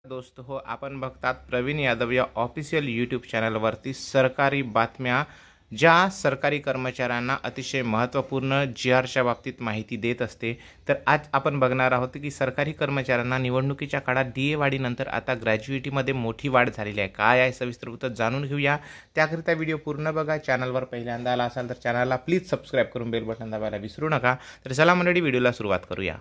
दोस्त हो, आपण बघतात प्रवीण यादव या ऑफिशियल यूट्यूब चॅनलवरती सरकारी बातम्या, ज्या सरकारी कर्मचाऱ्यांना अतिशय महत्त्वपूर्ण जी-आरच्या बाबतीत माहिती देत असते। तर आज आपण बघणार आहोत की सरकारी कर्मचाऱ्यांना निवडणुकीच्या काळात डी ए वाढीनंतर आता ग्रॅज्युइटीमध्ये मोठी वाढ झालेली आहे। काय आहे सविस्तर जाणून घेऊया। त्याकरिता व्हिडिओ पूर्ण बघा। चॅनलवर पहिल्यांदा आला असाल तर चॅनलला प्लीज सबस्क्राइब करून बेल बटन दाबायला विसरू नका। तर चला मंडळी, व्हिडिओला सुरुवात करूया।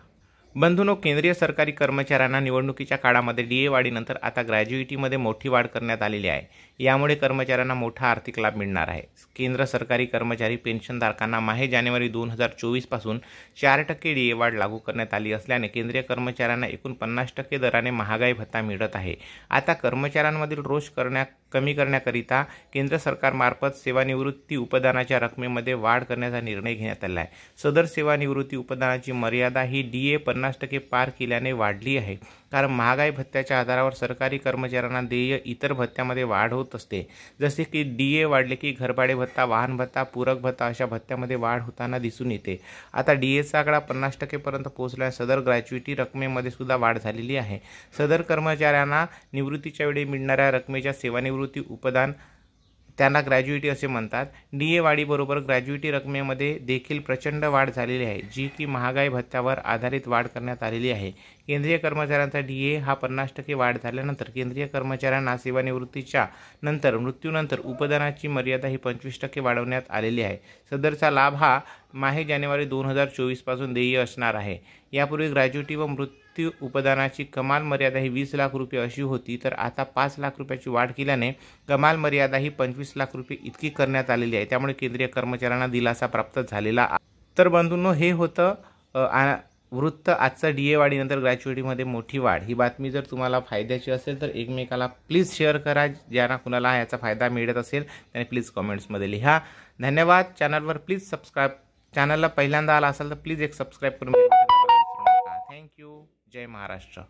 बंधूंनो, केंद्रीय सरकारी कर्मचाऱ्यांना निवडणुकीच्या काळामध्ये डी ए वाढीनंतर आता ग्रॅज्युइटीमध्ये मोठी वाढ करण्यात आलेली आहे। यामुळे कर्मचाऱ्यांना मोठा आर्थिक लाभ मिळणार आहे। केंद्र सरकारी कर्मचारी पेन्शनधारकांना माहे जानेवारी 2024 पासून 4% डी ए वाढ लागू करण्यात आली असल्याने केंद्रीय कर्मचाऱ्यांना एकूण 50% दराने महागाई भत्ता मिळत आहे। आता कर्मचाऱ्यांमधील रोष कमी करण्याकरिता केंद्र सरकारमार्फत सेवानिवृत्ती उपदानाच्या रकमेमध्ये वाढ करण्याचा निर्णय घेण्यात आला आहे। सदर सेवानिवृत्ती उपदानाची मर्यादा ही डी ए 50% पार केल्याने वाढली आहे। कारण महागाई भत्त्याच्या आधारावर सरकारी कर्मचाऱ्यांना देय इतर भत्त्यामध्ये वाढ होत असते। जसे की डी ए वाढले की घरभाडे भत्ता, वाहन भत्ता, पूरक भत्ता अशा भत्त्यामध्ये वाढ होताना दिसून येते। आता डी एचा आकडा 50% पर्यंत पोहोचल्याने सदर ग्रॅज्युइटी रकमेमध्ये सुद्धा वाढ झालेली आहे। सदर कर्मचाऱ्यांना निवृत्तीच्या वेळी मिळणाऱ्या रकमेच्या सेवानिवृत्ती उपदान, त्यांना ग्रॅज्युइटी असे म्हणतात। डी ए वाढीबरोबर ग्रॅज्युइटी रकमेमध्ये देखील प्रचंड वाढ झालेली आहे, जी की महागाई भत्त्यावर आधारित वाढ करण्यात आलेली आहे। केंद्रीय कर्मचाऱ्यांचा डी ए हा 50% वाढ झाल्यानंतर केंद्रीय कर्मचाऱ्यांना सेवानिवृत्तीच्या नंतर मृत्यूनंतर उपदानाची मर्यादा ही 25% वाढवण्यात आलेली आहे। सदरचा लाभ हा माहे जानेवारी 2024 पासून देय असणार आहे। यापूर्वी ग्रॅज्युइटी व मृत्यू उपदानाची कमाल मर्यादा ही 20 लाख रुपये अशी होती, तर आता 5 लाख रुपयाची वाढ केल्याने कमाल मर्यादा ही 25 लाख रुपये इतकी करण्यात आलेली आहे। त्यामुळे केंद्रीय कर्मचाऱ्यांना दिलासा प्राप्त झालेला आहे। तर बंधूंनो, हे होतं वृत्त आजचं डी ए वाढीनंतर ग्रॅज्युइटीमध्ये मोठी वाढ। ही बातमी जर तुम्हाला फायद्याची असेल तर एकमेकाला प्लीज शेअर करा। ज्यांना कुणाला याचा फायदा मिळत असेल त्याने प्लीज कमेंट्समध्ये लिहा। धन्यवाद। चॅनलवर प्लीज सबस्क्राइब, चॅनलला पहिल्यांदा आला असेल तर प्लीज एक सबस्क्राइब करून बेल बटन दाबायला विसरू नका। थँक्यू। जय महाराष्ट्र।